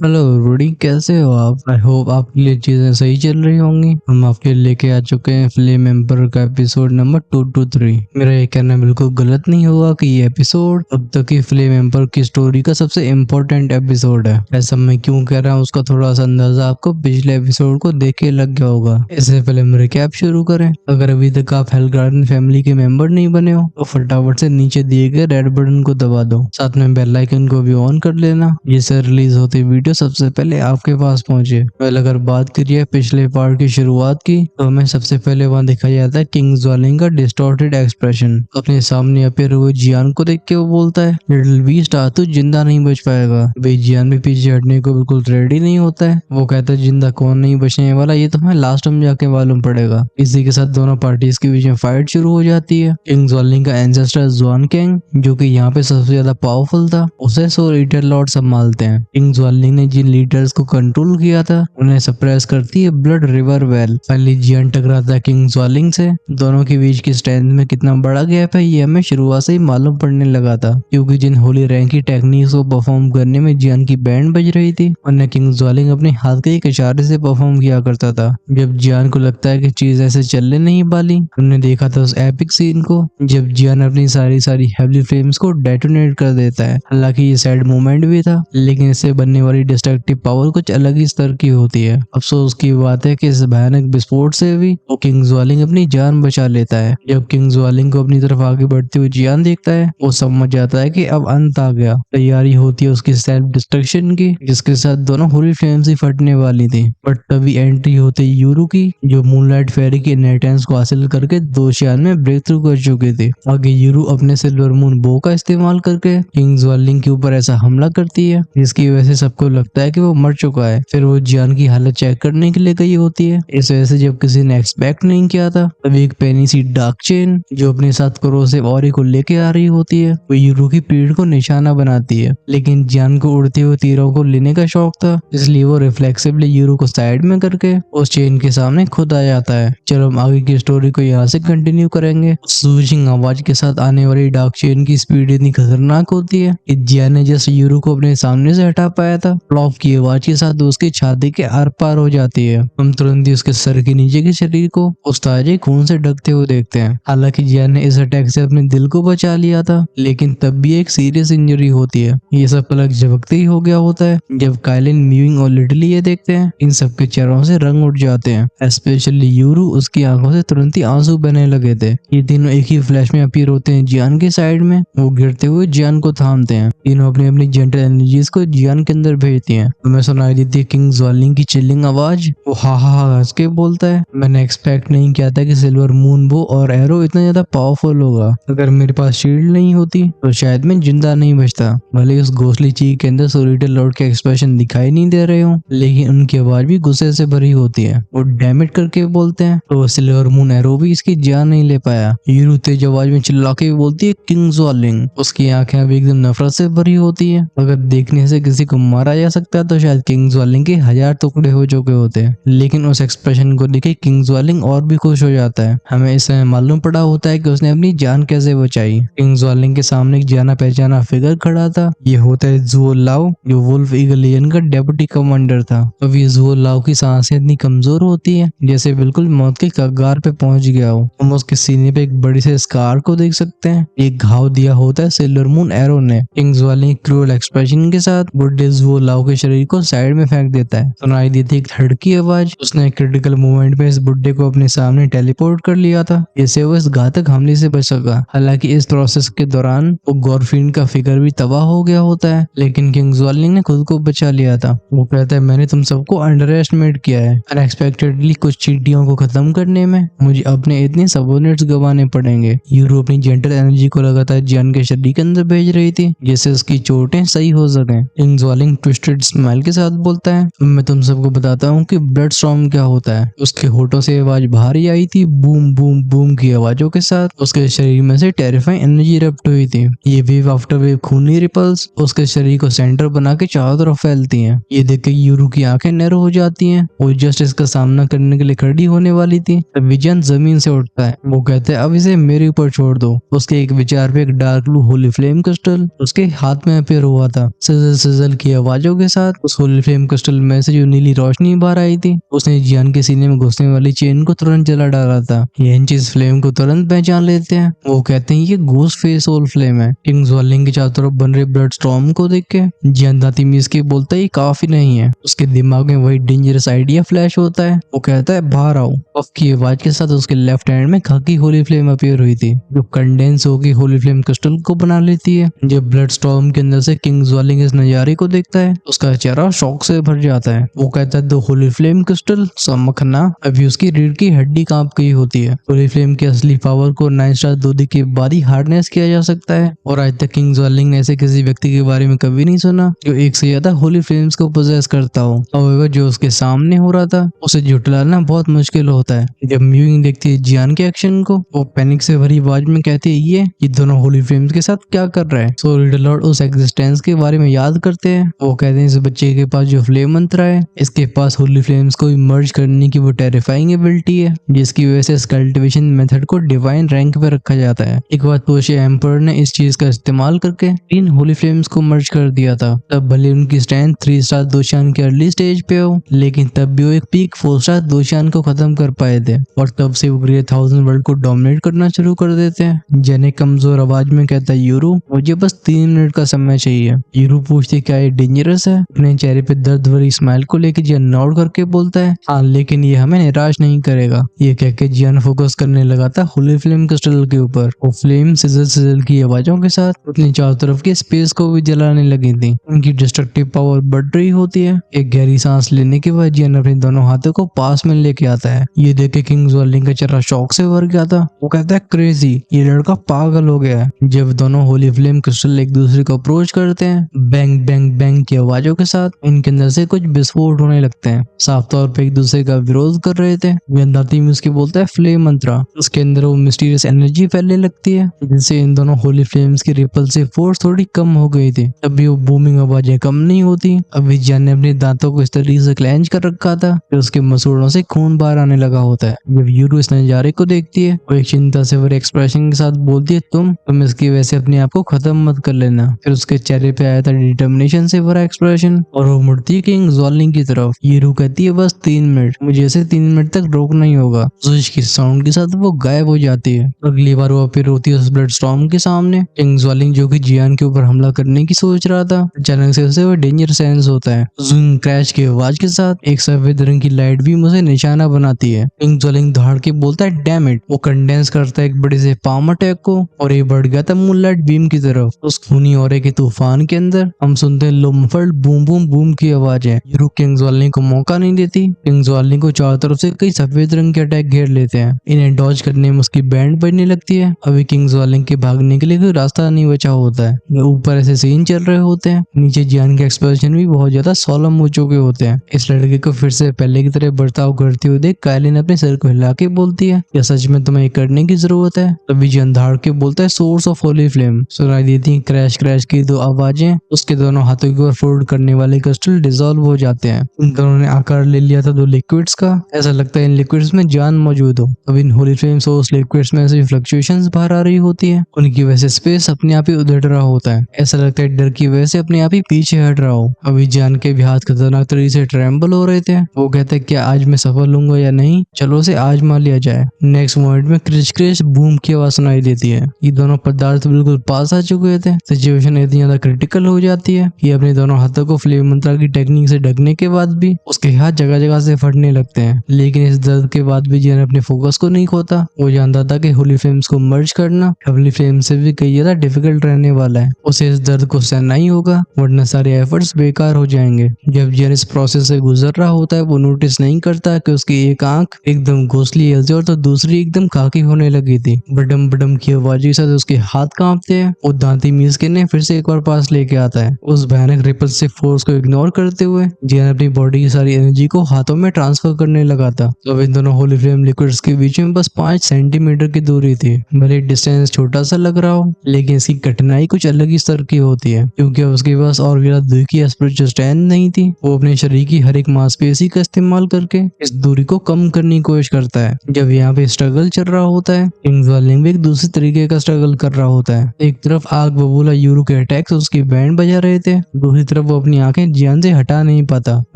Hello Rudy, कैसे हो आप? आई होप आपके लिए चीजें सही चल रही होंगी। हम आपके लिए लेके आ चुके हैं फ्लेम एम्पर का एपिसोड नंबर 223। मेरा ये कहना बिल्कुल गलत नहीं होगा कि ये एपिसोड अब तक की फ्लेम एम्पर की स्टोरी का सबसे इम्पोर्टेंट एपिसोड है। ऐसा मैं क्यों कह रहा हूँ उसका थोड़ा सा अंदाजा आपको पिछले एपिसोड को देख के लग गया होगा। इससे पहले हम रिकैप शुरू करें। अगर अभी तक आप हेल गार्डन फैमिली के मेंबर नहीं बने हो तो फटाफट से नीचे दिए गए रेड बटन को दबा दो, साथ में बेल आइकन को भी ऑन कर लेना, जिससे रिलीज होती वीडियो सबसे पहले आपके पास पहुंचे। वेल, अगर बात करिए पिछले पार्ट की शुरुआत की तो हमें सबसे पहले वहाँ दिखाया जाता है किंग ज्वालिंग का डिस्टॉर्टेड एक्सप्रेशन। अपने सामने अपीयर हुए जियान को देख के वो बोलता है, लिटिल बीस्ट, आज तू जिंदा नहीं बच पाएगा। भाई जियान भी पीछे हटने को बिल्कुल रेडी नहीं होता है। वो कहता है जिंदा कौन नहीं बचने वाला, ये तो हमें लास्ट में जाके मालूम पड़ेगा। इसी के साथ दोनों पार्टीज के बीच में फाइट शुरू हो जाती है। किंग ज्वालिंग का एंसेस्टर जुआन कैंग, जो कि यहाँ पे सबसे ज्यादा पावरफुल था, उसे 100 लीडर लॉर्ड संभालते हैं। किंग ज्वालिंग ने जिन लीडर्स को कंट्रोल किया था उन्हें सप्रेस करती है ब्लड रिवर वेल। फाइनली जियान टकराता है किंग ज्वालिंग से। दोनों के बीच की स्ट्रेंथ में कितना बड़ा गैप है ये हमें शुरुआत से ही मालूम पड़ने लगा था, क्योंकि जिन होली रैंक की टेक्निक्स को परफॉर्म करने में जियान की बैंड बज रही थी, उन्हें किंग ज्वालिंग अपने हाथ के एक इशारे से परफॉर्म किया करता था। जब जियान को लगता है कि चीज ऐसे चलने नहीं वाली, हमने देखा था उस एपिक सीन को जब जियान अपनी सारी हेवली फ्लेम्स को डेटोनेट कर देता है। हालांकि ये सैड मोमेंट भी था, लेकिन इससे बनने वाली डिस्ट्रक्टिव पावर कुछ अलग ही स्तर की होती है। अफसोस की बात है कि इस भयानक विस्फोट से भी वो किंग ज्वालिंग अपनी जान बचा लेता है। जब किंग ज्वालिंग को अपनी तरफ आगे बढ़ते हुए जियान देखता है, वो समझ जाता है कि अब अंत आ गया। तैयारी होती है उसकी सेल्फ डिस्ट्रक्शन की, जिसके साथ दोनों होली फ्लेम्स ही फटने वाली थी। बट तभी एंट्री होती है यूरू की, जो मूनलाइट फेरी के इनहेरिटेंस को हासिल करके 2 में ब्रेक थ्रू कर चुके थे। आगे यूरू अपने सिल्वर मून बो का इस्तेमाल करके किंग ज्वालिंग के ऊपर ऐसा हमला करती है जिसकी वजह से सबको लगता है कि वो मर चुका है। फिर वो जियान की हालत चेक करने के लिए गई होती है। इस वजह से जब किसी ने एक्सपेक्ट नहीं किया था, तभी एक पेनी सी डार्क चेन जो अपने साथ कोरोसिव ऑरी को लेके आ रही होती है, वो यूरू की पीठ को निशाना बनाती है। लेकिन जियान को उड़ते हुए तीरों को लेने का शौक था, इसलिए वो रिफ्लेक्सिवली यूरू को साइड में करके उस चेन के सामने खुद आ जाता है। चलो हम आगे की स्टोरी को यहाँ से कंटिन्यू करेंगे। सूजिंग आवाज के साथ आने वाली डार्क चेन की स्पीड इतनी खतरनाक होती है कि जियान ने जस्ट यूरू को अपने सामने से हटा पाया था, प्लॉप की आवाज के साथ उसकी छाती के आर पार हो जाती है। हम तुरंत ही उसके सर के नीचे के शरीर को उस ताजे खून से ढकते हुए देखते हैं। हालांकि जियान ने इस अटैक से अपने दिल को बचा लिया था, लेकिन तब भी एक सीरियस इंजरी होती है। ये सब पलक झपकते ही हो गया होता है जब काइलिन, म्यूइंग और लिटली ये देखते हैं। इन सबके चेहरों से रंग उठ जाते हैं। स्पेशली यूरू, उसकी आंखों से तुरंत ही आंसू बहने लगे थे। ये तीनों एक ही फ्लैश में अपीयर होते हैं जियान के साइड में। वो गिरते हुए जियान को थामते हैं। तीनों अपनी अपनी जेंटल एनर्जीज को जियान के अंदर भेजती हैं। हमें सुनाई देती है किंग ज्वालिंग की चिल्लिंग आवाज। वो हा हा हा हंस के बोलता है, मैंने एक्सपेक्ट नहीं किया था कि सिल्वर मून बो और एरो इतना ज्यादा पावरफुल होगा। अगर मेरे पास शील्ड नहीं होती तो शायद मैं जिंदा नहीं बचता। भले उस घोसली चीज के अंदर सोलिटर लॉर्ड के एक्सप्रेशन दिखाई नहीं दे रहे हो, लेकिन उनकी आवाज भी गुस्से से भरी होती है। वो डैमेज करके बोलते हैं तो सिल्वर मून एरो भी इसकी जान नहीं ले पाया। यूरू तेज आवाज में चिल्ला के बोलती है, किंग ज्वालिंग। उसकी आंखें अभी एकदम नफरत से भरी होती है। अगर देखने से किसी को मारा जा सकता है तो शायद किंग ज्वालिंग के 1000 टुकड़े हो चुके होते हैं। लेकिन उस एक्सप्रेशन को देखे किंग ज्वालिंग और भी खुश हो जाता है। हमें इस समय मालूम पड़ा होता है कि उसने अपनी जान कैसे बचाई। किंग ज्वालिंग के सामने एक जाना पहचाना फिगर खड़ा था। ये होता है जुओ लाओ, जो वुल्फ ईगल लीजन का डेप्यूटी कमांडर था। अब ये जुओ लाओ की सांसें इतनी कमजोर होती है जैसे बिल्कुल मौत के कगार पे पहुंच गया हो। हम उसके सीने पे एक बड़ी से स्कार को देख सकते हैं। एक घाव दिया होता है सिल्वर मून एरो ने। किंग ज्वालिंग क्रूअल एक्सप्रेशन के साथ बुड्ढे जुओ लाओ के शरीर को साइड में फेंक देता है। सुनाई देती एक धड़की आवाज। उसने क्रिटिकल मोमेंट में इस बुड्ढे को अपने सामने टेलीपोर्ट कर लिया था, जिससे वो इस घातक हमले से बच सका। हालांकि इस प्रोसेस के दौरान वो गॉरफिन का फिगर भी तबाह हो गया होता है, लेकिन किंग ज्वालिंग ने खुद को बचा लिया था। वो कहता है, मैंने तुम सबको अंडर एस्टिमेट किया है। अनएक्सपेक्टेडली कुछ चींटियों को खत्म करने में मुझे अपने इतने सबोर्डिनेट्स गंवाने पड़ेंगे। यूरो अपनी जेंटल एनर्जी को लगातार जियान के शरीर के अंदर भेज रही थी, जिससे उसकी चोटें सही हो सके। किंग ज्वालिंग ट्विस्टेड स्माइल के साथ बोलता है, मैं तुम सबको बताता हूँ कि ब्लड स्टॉर्म क्या होता है। उसके होठों से आवाज बाहर ही आई थी, बूम बूम बूम की आवाजों के साथ उसके शरीर में से टेरिफाइंग एनर्जी इरप्ट हुई थी। ये वेव आफ्टर वेव खूनी रिपल्स उसके शरीर को सेंटर बना के चारों तरफ फैलती हैं। ये देख के यूरू की आंखें नैरो हो जाती हैं। वो जस्ट इसका सामना करने के लिए खड़ी होने वाली थी तब जियान जमीन से उठता है। वो कहते हैं, अब इसे मेरे ऊपर छोड़ दो। उसके एक विचार पे एक dark blue Holi flame crystal उसके हाथ में अपीयर हुआ था। सिजल सिजल की आवाजों आवाजों के साथ उस होली फ्लेम क्रिस्टल में से जो नीली रोशनी बाहर आई थी, उसने जियान के सीने में घुसने वाली चेन को तुरंत जला डाला था। येंची इस फ्लेम को तुरंत पहचान लेते हैं। वो कहते हैं ये घोस्ट फेस सोल फ्लेम है। किंग ज्वेलिंग के चारों तरफ बन रहे ब्लड स्टॉर्म को देख के जियान दांती मीस के बोलता है ये काफी नहीं है। उसके दिमाग में वही डेंजरस आइडिया फ्लैश होता है। वो कहता है बाहर आओ। पफ की आवाज के साथ उसके लेफ्ट हैंड में खाकी होली फ्लेम अपीयर हुई थी, जो कंडेंस होकर होली फ्लेम क्रिस्टल को बना लेती है। जब ब्लड स्टॉर्म के अंदर से किंग ज्वेलिंग इस नजारे को देखता है, उसका चेहरा शॉक से भर जाता है। वो कहता है द होली फ्लेम क्रिस्टल समखना। अभी उसकी रीढ़ की हड्डी कांप गई होती है। होली फ्लेम की असली पावर को 9 स्टार दूधी के बाद ही हार्नेस किया जा सकता है, और आज तक किंग ज्वेलिंग ने ऐसे किसी व्यक्ति के बारे में कभी नहीं सुना जो एक से ज्यादा होली फ्लेम्स को पोजेस करता हो। और जो उसके सामने हो रहा था उसे झुटलाना बहुत मुश्किल होता है। जब म्यूइंग देखती है जियान के एक्शन को, वो पैनिक से भरी आवाज में कहती है ये दोनों होली फ्लेम्स के साथ क्या कर रहा है। सो रिडल लॉर्ड उस एग्जिस्टेंस के बारे में याद करते हैं। वो कहते हैं इस बच्चे के पास जो फ्लेम मंत्र है, इसके पास होली फ्लेम्स को मर्ज करने की वो टेरिफाइंग एबिलिटी है, जिसकी वजह से इस कल्टिवेशन मेथड को डिवाइन रैंक पे रखा जाता है। एक बार तोशे एम्पर ने इस चीज का इस्तेमाल करके 3 होली फ्लेम्स को मर्ज कर दिया था। तब भले उनकी स्ट्रेंथ 3 स्टार दोशान के अर्ली स्टेज पे हो, लेकिन तब भी वो एक पीक 4 स्टार दोशान को खत्म कर पाए थे, और तब से वो ग्रेट 1000 वर्ल्ड को डोमिनेट करना शुरू कर देते हैं। जेने कमजोर आवाज में कहता है यूरू मुझे बस 3 मिनट का समय चाहिए। यूरू पूछती क्या ये डेंजरस है। अपने चेहरे पे दर्द भरी स्माइल को लेकर जियान नॉड करके बोलता है हाँ, लेकिन ये हमें निराश नहीं करेगा। ये कह के जियान फोकस करने लगा था होली फ्लेम क्रिस्टल के ऊपर। वो फ्लेम सिजल सिजल की आवाजों के साथ अपनी चारों तरफ के स्पेस को भी जलाने लगी थी। उनकी डिस्ट्रक्टिव पावर बढ़ रही होती है। एक गहरी सांस लेने के बाद जियान अपने दोनों हाथों को पास में लेके आता है। ये देख के किंग ज्वेलिंग का चेहरा शॉक से भर गया था। वो कहता है क्रेजी, ये लड़का पागल हो गया है। जब दोनों होली फ्लेम क्रिस्टल एक दूसरे को अप्रोच करते हैं, बैंग बैंग बैंग की आवाजों के साथ इनके अंदर से कुछ विस्फोट होने लगते हैं। साफ तौर पे एक दूसरे का विरोध कर रहे थे। दांती में उसके बोलता है फ्लेम मंत्रा। उसके अंदर वो मिस्टीरियस एनर्जी फैलने लगती है, जिससे इन दोनों होली फ्लेम्स की रिपल्सिव फोर्स थोड़ी कम हो गई थी। अभी वो बूमिंग आवाजें कम नहीं होती। अभी जियान ने अपने दांतों को इस तरीके से क्लेंच कर रखा था कि उसके मसूड़ों से खून बाहर आने लगा होता है। जब यूरू इस नजारे को देखती है, वो एक चिंता से भरे एक्सप्रेशन के साथ बोलती है तुम इसकी वजह से अपने आप को खत्म मत कर लेना। फिर उसके चेहरे पे आया था डिटर्मिनेशन से भरा एक्सप्रेशन, और वो मुड़ती है किंग ज्वेलिंग की तरफ। यूरू कहती है बस 3 मिनट, मुझे इसे 3 मिनट तक रोकना ही होगा। की साउंड के साथ वो गायब हो जाती है। अगली बार वो फिर होती है उस ब्लड स्टॉर्म के सामने। किंग ज्वेलिंग जो कि जियान के ऊपर हमला करने की सोच रहा था, अचानक से उसे वो डेंजर सेंस होता है। जूम क्रैश की आवाज के साथ एक सफेद रंग की लाइट भी मुझे निशाना बनाती है। किंग ज्वेलिंग दहाड़ के बोलता है डैम इट। वो कंडेंस करता है एक बड़े से पाम अटैक को, और ये बढ़ गया था मूनलाइट बीम की तरफ। उस खूनी औरे के तूफान के अंदर हम सुनते हैं लो मफल्ड बूम बूम बूम की आवाज है। यूरू किंग ज्वेलिंग को मौका नहीं देती। किंग ज्वेलिंग को चारों तरफ से कई सफेद रंग के अटैक घेर लेते हैं। इन्हें डॉज करने में उसकी बैंड बजने लगती है। अभी किंग ज्वेलिंग के भागने के लिए कोई रास्ता नहीं बचा होता है। ऊपर ऐसे सीन चल रहे होते हैं, नीचे जियान के एक्सप्रेशन भी बहुत ज्यादा सोलम हो चुके होते हैं। इस लड़के को फिर से पहले की तरह बर्ताव करते हुए देख कायलिन अपने सर को हिला के बोलती है क्या सच में तुम्हें ये करने की जरूरत है। तभी जियान धाड़ के बोलता है सोर्स ऑफ होली फ्लेम। सुनाई देती है क्रैश क्रैश की 2 आवाजें। उसके दोनों हाथों की ओर फोल्ड करने वाले क्रिस्टल डिसॉल्व हो जाते हैं। इन दोनों ने आकार ले लिया था 2 लिक्विड्स का। ऐसा लगता है इन लिक्विड्स में जान मौजूद हो। अब इन होली फ्लेम सोर्स लिक्विड्स में ऐसी फ्लक्चुएशंस बाहर आ रही होती है। उनकी वजह से स्पेस अपने आप ही उधड़ रहा होता है। ऐसा लगता है डर की वजह से अपने आप ही पीछे हट रहा हो। अभी जान के भी हाथ खतरनाक तरीके से ट्रेम्बल हो रहे थे। वो कहते हैं क्या आज मैं सफल होऊंगा या नहीं, चलो उसे आजमा लिया जाए। नेक्स्ट मोमेंट में क्रिश क्रिश बूम की आवाज सुनाई देती है। ये दोनों पदार्थ बिल्कुल पास आ चुके थे। सिचुएशन इतनी ज्यादा क्रिटिकल हो जाती है कि अपने दोनों हाथों को फ्लेम मंत्रा की टेक्निक से ढकने के बाद भी उसके हाथ जगह जगह से फटने लगते हैं। लेकिन इस दर्द के बाद भी जियान अपने फोकस को नहीं खोता। वो जानता था कि होली फ्लेम्स को मर्ज करना हेवली फ्लेम से भी कई ज्यादा डिफिकल्ट रहने वाला है। उसे इस दर्द को सहना ही होगा, वरना सारे एफर्ट्स बेकार हो जाएंगे। जब जियान इस प्रोसेस से गुजर रहा होता है, वो नोटिस नहीं करता कि उसकी एक आंख एकदम घोसली और तो दूसरी एकदम खाकी होने लगी थी। बडम बडम की आवाज के साथ उसके हाथ कांपते हैं। वो दांती मीज के ने फिर से एक बार पास लेके आता है। उस भयानक रिपल्सिव फोर्स को इग्नोर करते हुए जियान अपनी बॉडी की सारी एनर्जी को हाथों में ट्रांसफर करने लगा था। तो इन दोनों होली फ्लेम लिक्विड्स के बीच में बस 5 सेंटीमीटर की दूरी थी। भले डिस्टेंस छोटा सा लग रहा हो, लेकिन इसकी कठिनाई कुछ अलग ही स्तर की होती है, क्योंकि उसके पास और भी दूरी की स्पिरिचुअल स्ट्रेंथ नहीं थी। वो अपने शरीर की हर एक मांसपेशी का इस्तेमाल करके इस दूरी को कम करने की कोशिश करता है। जब यहाँ पे स्ट्रगल चल रहा होता है, किंग ज्वेलिंग भी एक दूसरे तरीके का स्ट्रगल कर रहा होता है। एक तरफ आग बबूला यूरू के अटैक्स उसकी बैंड बजा रहे थे, दूसरी तरफ तरफ वो अपनी आंखें जियान से हटा नहीं पाता।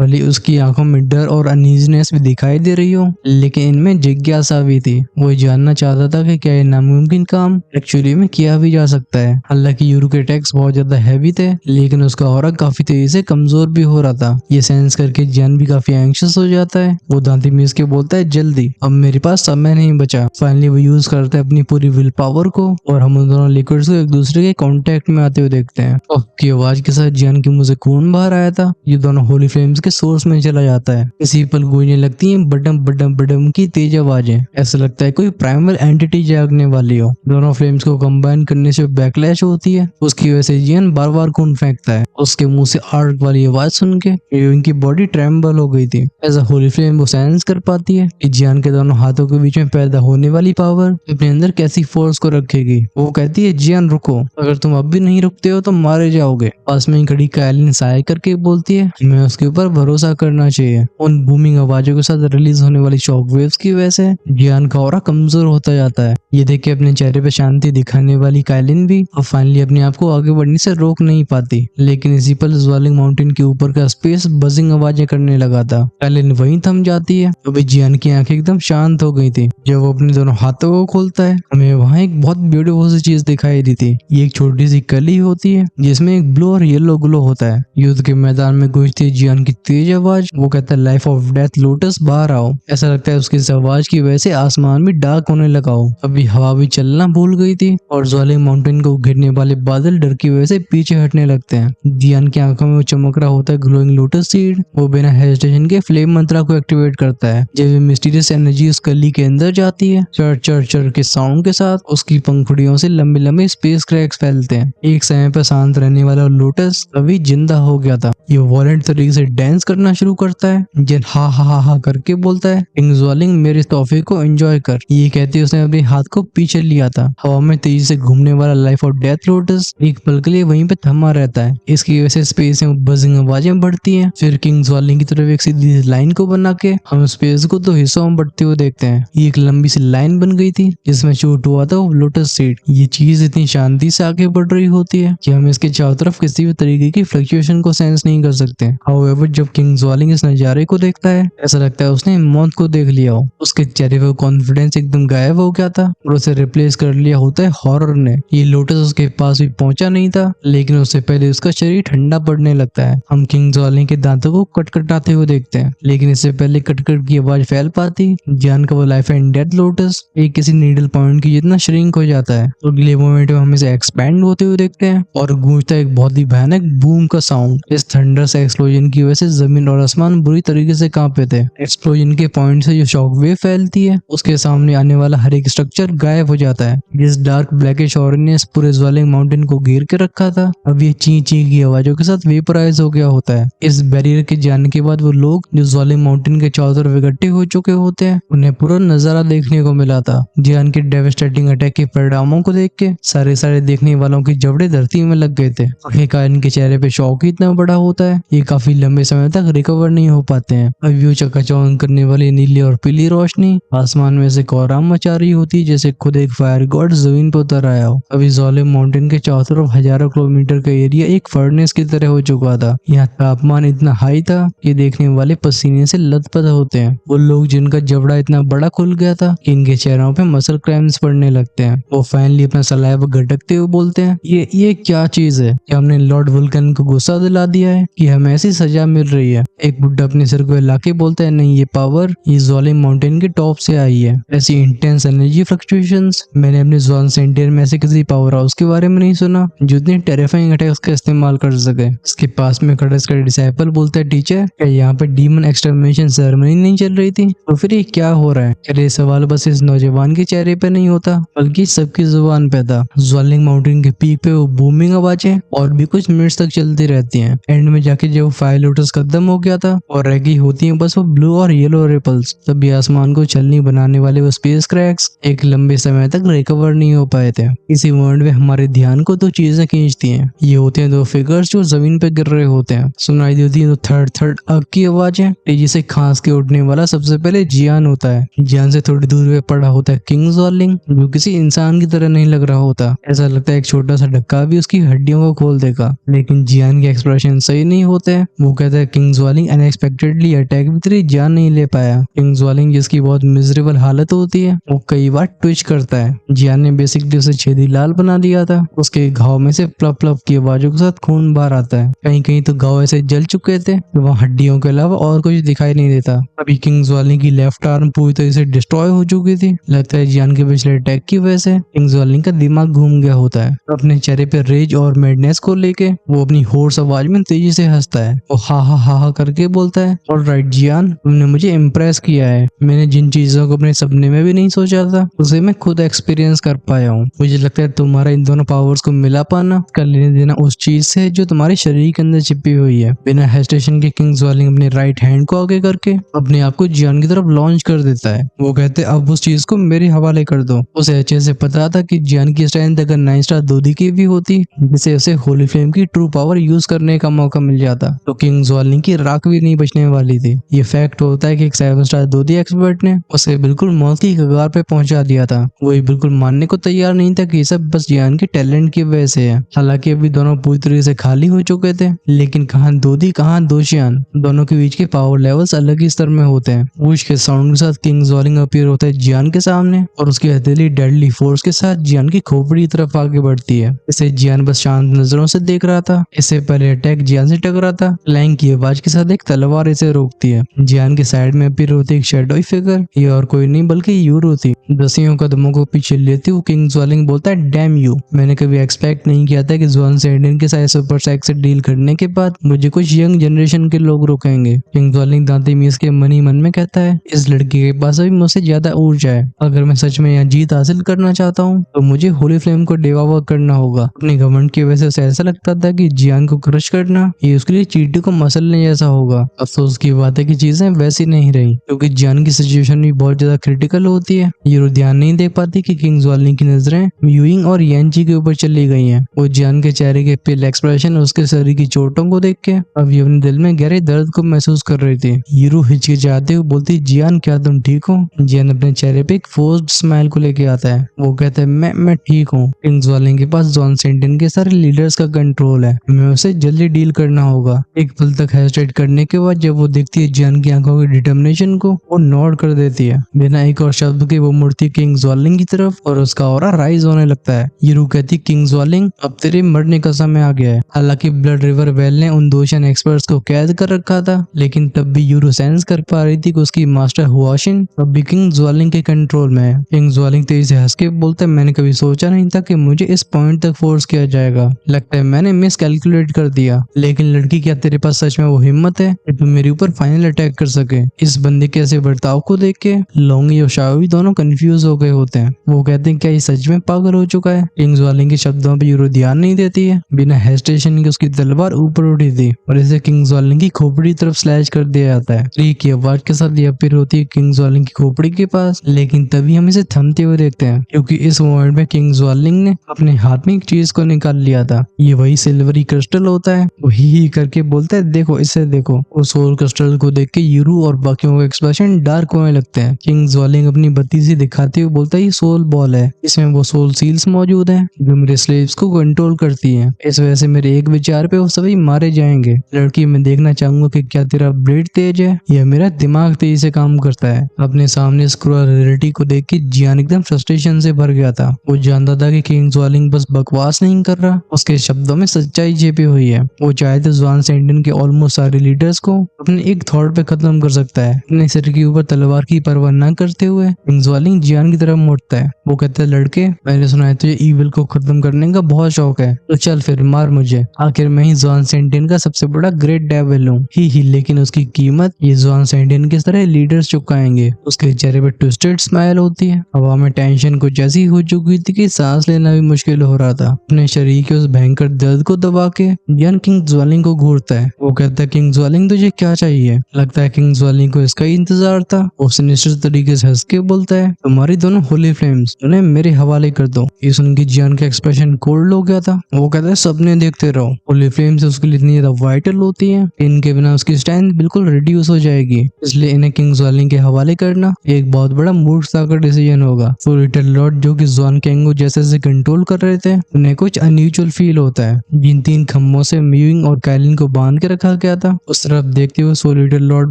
भले उसकी आंखों में डर और अनईजीनेस भी दिखाई दे रही हो, लेकिन इनमें जिज्ञासा भी थी। वो जानना चाहता था कि क्या ये नामुमकिन काम एक्चुअली में किया भी जा सकता है। हालांकि यूरू के अटैक्स बहुत ज्यादा हैवी थे, लेकिन उसका ऑरा काफी तेजी से कमजोर भी हो रहा था। ये सेंस करके जियान भी काफी एंग्शियस हो जाता है। वो दांती मीस के बोलता है, जल्दी, अब मेरे पास समय नहीं बचा। फाइनली वो यूज करता है अपनी पूरी विल पावर को और हम उन दोनों लिक्विड्स को एक दूसरे के कांटेक्ट में आते हुए देखते हैं। की आवाज के साथ जियान के मुंह से खून बाहर आया था। ये दोनों होली फ्लेम्स के सोर्स में चला जाता है। इसी पल गूंजने लगती हैं बडम बडम बडम की तेज आवाजें। ऐसा लगता है कोई प्राइमल एंटिटी जागने वाली हो। दोनों फ्लेम्स को कंबाइन करने से बैकलैश होती है। उसकी वजह से जियान बार बार खून फेंकता है। उसके मुंह से आर्क वाली आवाज सुन के इनकी बॉडी ट्रेम्बल हो गई थी। ऐसा होली फ्लेम वो सेंस कर पाती है कि जियान के दोनों हाथों के बीच में पैदा होने वाली पावर अपने अंदर कैसी फोर्स को रखेगी। वो कहती है, जियान रुको, अगर तुम अब भी नहीं रुकते हो तो मारे जाओगे। पास में ही खड़ी कायलिन साय करके बोलती है, हमें उसके ऊपर भरोसा करना चाहिए। उन बूमिंग आवाजों के साथ रिलीज होने वाली शॉक वेव्स की वजह से जियान का ऑरा कमजोर होता जाता है। ये देख के अपने चेहरे पे शांति दिखाने वाली कायलिन भी अब फाइनली अपने आप को आगे बढ़ने से रोक नहीं पाती। लेकिन इसी पल ज्वालिंग माउंटेन के ऊपर का स्पेस बजिंग आवाजें करने लगा था। कायलिन वहीं थम जाती है। अभी जियान की आंखें एकदम शांत हो गई थी। जब वो अपने दोनों हाथों को खोलता है, हमें वहाँ एक बहुत ब्यूटीफुल सी चीज दिखाई दी थी। ये एक छोटी सी कली होती है जिसमें एक ब्लू और येलो ग्लो होता है। युद्ध के मैदान में गूंजती है जियान की तेज आवाज। वो कहता है, लाइफ ऑफ डेथ लोटस, बाहर आओ। ऐसा लगता है उसकी इस आवाज की वजह से आसमान भी डार्क होने लगा हो। अभी हवा भी चलना भूल गई थी और ज्वालिंग माउंटेन को घिरने वाले बादल डर की वजह से पीछे हटने लगते हैं। जियान की आंखों में वो चमक रहा होता है ग्लोइंग लोटस सीड। वो बिना हेजिटेशन के फ्लेम मंत्रा को एक्टिवेट करता है। जब ये मिस्टीरियस एनर्जी उस कली के अंदर जाती है, चर चर चर के साउंड के साथ उसकी पंखुड़ियों से लंबे लंबे स्पेस क्रैक्स फैलते हैं। एक समय पर शांत रहने वाला लोटस अभी जिंदा हो गया था। ये वॉलेंट तरीके से डांस करना शुरू करता है। जिन हा हा हा हा करके बोलता है, किंग ज्वालिंग मेरे तोहफे को एंजॉय कर। ये कहते उसने अपने हाथ को पीछे लिया था। हवा में तेजी से घूमने वाला लाइफ ऑफ डेथ लोटस एक पल के लिए वहीं पे थमा रहता है। इसकी वजह से स्पेस में बजिंग आवाजें बढ़ती हैं। फिर किंग ज्वालिंग की तरफ एक सीधी लाइन को बना के हम स्पेस को 2 हिस्सों में बढ़ते हुए देखते हैं। ये एक लंबी सी लाइन बन गई थी जिसमें शूट हुआ था वो लोटस सीड। ये चीज इतनी शांति से आगे बढ़ रही होती है कि हम इसके चारों तरफ किसी भी तरीके की फ्लक्चुएशन को सेंस नहीं कर सकते। हाउएवर जब किंग ज्वालिंग इस नजारे को देखता है, ऐसा लगता है उसने मौत को देख लिया हो। उसके चेहरे पर कॉन्फिडेंस एकदम गायब हो गया था और उसे रिप्लेस कर लिया होता है हॉरर ने। ये लोटस उसके पास भी पहुंचा नहीं था, लेकिन उससे पहले उसका शरीर ठंडा पड़ने लगता है। हम किंग ज्वालिंग के दांतों को कटकटाते हुए देखते हैं, लेकिन इससे पहले कटकट की आवाज फैल पाती, जियान का वो लाइफ एंड डेथ लोटस एक किसी नीडल पॉइंट की जितना श्रिंक हो जाता है। तो अगले मोमेंट में हम इसे एक्सपैंड होते हुए देखते हैं और गूंजता एक बहुत ही भयानक बूम का साउंड। इस थंडर से एक्सप्लोजन की वजह से जमीन और आसमान बुरी तरीके से कांपे थे। एक्सप्लोजन के पॉइंट से जो शॉक वेव फैलती है, उसके सामने आने वाला हर एक स्ट्रक्चर गायब हो जाता है। जिस डार्क ब्लैकिश ऑरेंज ने इस पूरे ज्वालिंग माउंटेन को घेर के रखा था, अब ये ची ची की आवाजों के साथ वेपराइज हो गया होता है। इस बैरियर के जाने के बाद वो लोग जो ज्वालिंग माउंटेन के चारों तरफ इकट्ठे हो चुके होते हैं, उन्हें पूरा नजारा देखने को मिला था। जियान के डेवास्टेटिंग अटैक के परिणामों को देख के सारे देखने वालों की जबड़े धरती में लग गए थे। आखिरकार इनके चेहरे पे शौक ही इतना बड़ा होता है, ये काफी लंबे समय तक रिकवर नहीं हो पाते हैं। अब व्यू चकाचौंध करने वाली नीली और पीली रोशनी आसमान में से कोहराम मचा रही होती है, जैसे खुद एक फायर गॉड जमीन पर उतर आया हो। अभी ज्वालिंग माउंटेन के चारों तरफ हजारों किलोमीटर का एरिया एक फर्नेस की तरह हो चुका था। यहाँ तापमान इतना हाई था कि देखने वाले पसीने से लथपथ होते हैं। वो लोग जिनका जबड़ा इतना बड़ा खुल गया था कि इनके चेहरों पे मसल क्रैम्स पड़ने लगते हैं, वो फाइनली अपना सलाइवा गटकते हुए बोलते हैं, ये क्या चीज है कि हमने लॉर्ड वुल्कन को गुस्सा दिला दिया है कि हमें ऐसी सजा मिल रही है। एक बुड्ढा अपने सिर को हिला के बोलता है, नहीं, ये पावर ये ज्वालिंग माउंटेन के टॉप से आई है। ऐसी इंटेंस एनर्जी फ्लक्चुएशंस मैंने अपने ज्वान सेंटियर में ऐसे किसी पावर हाउस के बारे में नहीं सुना जो इतने टेरिफाइंग अटैक्स का इस्तेमाल कर सके। इसके पास में खड़ा इसका डिसाइपल बोलता है, टीचर क्या यहाँ पे डीमन एक्सटर्मिनेशन सेरेमनी नहीं चल रही थी? तो फिर ये क्या हो रहा है? अरे सवाल बस इस नौजवान के चेहरे पे नहीं होता बल्कि सबकी जुबान पे था। ज्वालिंग माउंटेन के पीक पे वो बूमिंग आवाजें और भी कुछ मिनट्स तक चलती रहती हैं। एंड में जाके जब फायर लोटस खत्म हो गया गया था और रह गई होती है बस वो ब्लू और येलो रिपल्स। तभी आसमान को छलनी बनाने वाले वो स्पेस क्रैक्स एक लंबे समय तक रिकवर नहीं हो पाए थे। इसी मोमेंट में हमारे ध्यान को दो चीजें खींचती हैं। ये होते हैं दो फिगर्स जो जमीन पे गिर रहे होते हैं। सुनाई देती है तो थर्ड थर्ड आग की आवाजें। तेजी से खांस के उठने वाला सबसे पहले जियान होता है। जियान से थोड़ी दूर पे पड़ा होता है किंग्स वार्लिंग, जो किसी इंसान की तरह नहीं लग रहा होता। ऐसा लगता है एक छोटा सा धक्का भी उसकी हड्डियों को खोल देगा। लेकिन जियान के एक्सप्रेशन सही नहीं होते हैं। वो कहता है किंग्स वार्लिंग अनएक्सपेक्टेडली अटैक भी तेरी जान नहीं ले पाया। किंग्स वार्लिंग जिसकी बहुत मिजरेबल हालत होती है वो कई बार ट्विच करता है। जियान ने बेसिकली उसे छेदी लाल बना दिया था। उसके घाव में से प्लप प्लप की आवाजों के साथ खून बाहर आता है। कहीं कहीं तो घाव ऐसे जल चुके थे कि वहाँ हड्डियों के अलावा और कुछ दिखाई नहीं देता। अभी किंग्स वार्लिंग की लेफ्ट आर्म पूरी तरह से डिस्ट्रॉय हो चुकी थी। लगता है जियान के पिछले अटैक की वजह से किंग्स वार्लिंग का दिमाग घूम गया होता है। अपने चेहरे पे रेज और मैडनेस को लेके वो अपनी होर्स आवाज में तेजी से हंसता है। वो हा करके बोलता है, ऑलराइट जियान, तुमने मुझे इम्प्रेस किया है। मैंने जिन चीजों को अपने सपने में भी नहीं सोचा था उसे मैं खुद एक्सपीरियंस कर पाया हूँ। मुझे लगता है तुम्हारा इन दोनों पावर्स को मिला पाना का लेने देना उस चीज से जो तुम्हारे शरीर के अंदर छिपी हुई है। बिना हेजिटेशन के किंग्स वार्लिंग अपने राइट हैंड को आगे करके अपने आप को जियान की तरफ लॉन्च कर देता है। वो कहते अब उस चीज को मेरे हवाले कर दो। उसे अच्छे से पता था कि जियान की स्ट्रेंथ अगर 9 स्टार दोदी की भी होती जिसे उसे होली फ्लेम की ट्रू पावर यूज करने का मौका मिल जाता तो किंग्स वार्लिंग की राख भी नहीं बचने वाली थी। ये फैक्ट होता है कि एक 7 स्टार दोदी एक्सपर्ट ने उसे बिल्कुल मौत की कगार पे पहुंचा दिया था। वो बिल्कुल मानने को तैयार नहीं था कि ये सब बस जियान के टैलेंट की वजह से है। हालांकि अभी दोनों पूरी तरह से खाली हो चुके थे, लेकिन कहां दोदी कहां दोशियान, दोनों के बीच के पावर लेवल्स अलग ही स्तर में होते हैं। वूश के साउंड के साथ किंग्स वार्लिंग अपीयर होता है जियान के सामने और उसकी हथेली डेडली फोर्स के साथ जियान की खोपड़ी की तरफ आगे बढ़ती है। इसे जियान बस शांत नजरों से देख रहा था। इससे पहले अटैक जियान से टकरा था। क्लैंक की आवाज के साथ एक तलवार इसे रोकती है। जियान के साइड में अपीयर होती एक शैडोई फिगर, ये और कोई नहीं बल्कि यूरो थी। दसियों कदमों को पीछे लेते हुए किंग्स वार्लिंग बोलता है, डैम यू, मैंने कभी एक्सपेक्ट नहीं किया था कि जॉन सैंडन के साथ सुपर सेक्स से डील करने के बाद मुझे कुछ यंग जनरेशन के लोग रोकेंगे। किंग्स वार्लिंग दांते मीस के मन ही मन में कहता है, इस लड़की के पास अभी मुझसे ज्यादा ऊर्जा है। अगर मैं सच में यहाँ जीत हासिल करना चाहता हूँ तो मुझे होली फ्लेम को डिवावर करना होगा। अपने घमंड की वजह से ऐसा लगता था कि जियान को क्रश करना ये उसके लिए चींटी को मसलने जैसा होगा। अफसोस की बात है कि चीजें वैसी नहीं रही, क्योंकि जियान की सिचुएशन भी बहुत ज्यादा क्रिटिकल होती है। ये ध्यान नहीं दे पाती कि किंग्स वार्लिंग की नजरें म्यूइंग और यानची के ऊपर चली गई हैं। वो जियान के चेहरे के पिल एक्सप्रेशन, उसके शरीर की चोटों को देख के अब ये अपने दिल में गहरे दर्द को महसूस कर रही थी। हीरो हिचकिचाते हुए बोलती, जियान क्या तुम ठीक हो? जियान अपने चेहरे पे एक फोर्स्ड स्माइल को लेके आता है। वो कहता है, मैं ठीक हूँ। किंग्स वार्लिंग के पास जॉन सेंटन के सारे लीडर्स का कंट्रोल है, हमें उसे जल्दी डील करना होगा। एक पल तक हेजिटेट करने के बाद जब वो देखती है जियान की आंखों की डिटर्मिनेशन को, वो नोट कर देती है। बिना एक और शब्द के वो मुड़ती किंग्स वार्लिंग की तरफ और उसका ऑरा राइज होने लगता है। हीरो कहती, किंग्स वार्लिंग अब तेरे मरने का समय आ गया है। हालांकि ब्लड रिवर वेल ने उन दोशन एक्सपर्ट्स को कैद कर रखा था, लेकिन तब भी यूरो सेंस कर पा रही थी कि उसकी मास्टर हुआशिन अब भी किंग्स वार्लिंग के कंट्रोल में है। किंग्स वार्लिंग तेजी से हंस के बोलता है, मैंने कभी सोचा नहीं था कि मुझे इस पॉइंट तक फोर्स किया जाएगा। लगता है मैंने मिस कैलकुलेट कर दिया। लेकिन लड़की, क्या तेरे पास सच में वो हिम्मत है कि तुम मेरे ऊपर फाइनल अटैक कर सके? इस बंदे के ऐसे बर्ताव को देख के लोंगी और शाओई दोनों कंफ्यूज हो गए होते हैं। वो कहते हैं, क्या ये सच में पागल हो चुका है? किंग्स वार्लिंग के शब्दों पे यूरो ध्यान नहीं देती है। बिना हेजिटेशन के उसकी तलवार ऊपर उठी थी और इसे किंग्स वार्लिंग की खोपड़ी की तरफ स्लैश कर दिया जाता है। क्री की आवाज के साथ ये अपीयर होती है किंग्स वार्लिंग की खोपड़ी के पास, लेकिन तभी हम इसे थमते हुए देखते हैं, क्योंकि इस मोमेंट में किंग्स वार्लिंग ने अपने हाथ में एक चीज को निकाल लिया था। ये वही सिल्वरी क्रिस्टल होता है। वो ही करके बोलता है, देखो इसे देखो। उस सोल क्रिस्टल को देख के यूरो और बाकियों का एक्सप्रेशन डार्क होने लगते हैं। किंग्स वार्लिंग अपनी बत्ती से दिखाते हुए बोलता है, ये सोल बॉल है, इसमें वो सोल सील्स मौजूद है जो मेरे स्लेव्स को कंट्रोल करती हैं। इस वजह से मेरे एक विचार पे वो सभी मारे जाएंगे। लड़की, मैं देखना चाहूंगा कि क्या तेरा ब्लेड तेज है या मेरा दिमाग तेजी से काम करता है। अपने सामने स्क्रूअल रियलिटी को देख के जियान एकदम फ्रस्ट्रेशन से भर गया था। वो जानता था कि किंग्स वार्लिंग बस बकवास नहीं कर रहा, उसके शब्दों में सच्चाई छिपी हुई है। वो चाहे तो जॉन सेंटन के ऑलमोस्ट सारे लीडर्स को अपने एक थॉट पे खत्म कर सकता है। अपने सिर के ऊपर तलवार की परवाह न करते हुए किंग्स वार्लिंग जियान की तरफ मुड़ता है। वो कहता है, लड़के, मैंने सुना है तुझे ईविल को खत्म करने का बहुत शौक है, तो चल फिर मार मुझे। आखिर मैं ही जॉन सेंटन का सबसे बड़ा ग्रेट डेविल हूँ। ही लेकिन उसकी कीमत ये जॉन सेंटन के तरह लीडर्स चुकाएंगे। उसके चेहरे पे ट्विस्टेड स्माइल होती है। हवा में टेंशन कुछ ऐसी हो चुकी थी कि सांस लेना भी मुश्किल हो रहा था। अपने शरीर के उस भयंकर दर्द को दबा के जियान किंग्स वार्लिंग को घूरता है। वो कहता है, किंग्स ज्वालिंग तुझे क्या चाहिए? लगता है किंग ज्वालिंग को इसका ही इंतजार था। वो सिनिस्टर तरीके से हंस के बोलता है, तुम्हारी दोनों होली फ्लेम्स उन्हें मेरे हवाले कर दो। ये सुन के जियान का एक्सप्रेशन कोल्ड हो गया था। वो कहता है सपने देखते रहो। होली फ्लेम्स उसके लिए इतनी ज्यादा वाइटल होती है, इनके बिना उसकी स्ट्रेंथ बिल्कुल रिड्यूस हो जाएगी, इसलिए इन्हें किंग ज्वालिंग के हवाले करना एक बहुत बड़ा मूर्खता का डिसीजन होगा। तो लिटिल लॉर्ड जो कि जुआन कैंग को जैसे कंट्रोल कर रहे थे, उन्हें कुछ अनयूजुअल फील होता है। जिन 3 खम्भों से म्यूइंग और काइलिन को बांध के रखा गया था, उस तरफ देखते हुए सो लिटिल लॉर्ड